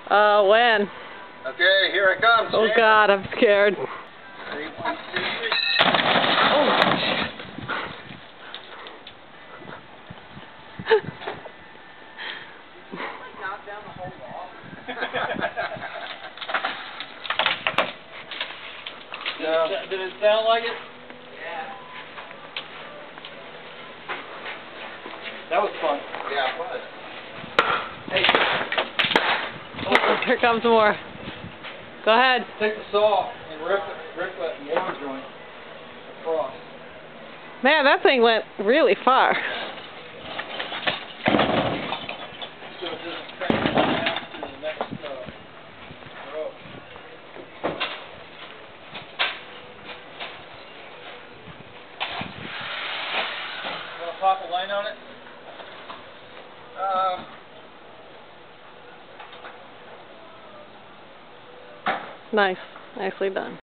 When? Okay, here it comes. Oh God, I'm scared. 3, 1, 2, 3. Oh. Knock down the whole wall. Did it sound like it? Yeah. That was fun. Yeah, it was. Hey. Oh, here comes more. Go ahead. Take the saw and rip that mortar joint across. Man, that thing went really far. So it doesn't crack down to the next row. You want to pop a line on it? Nice. Nicely done.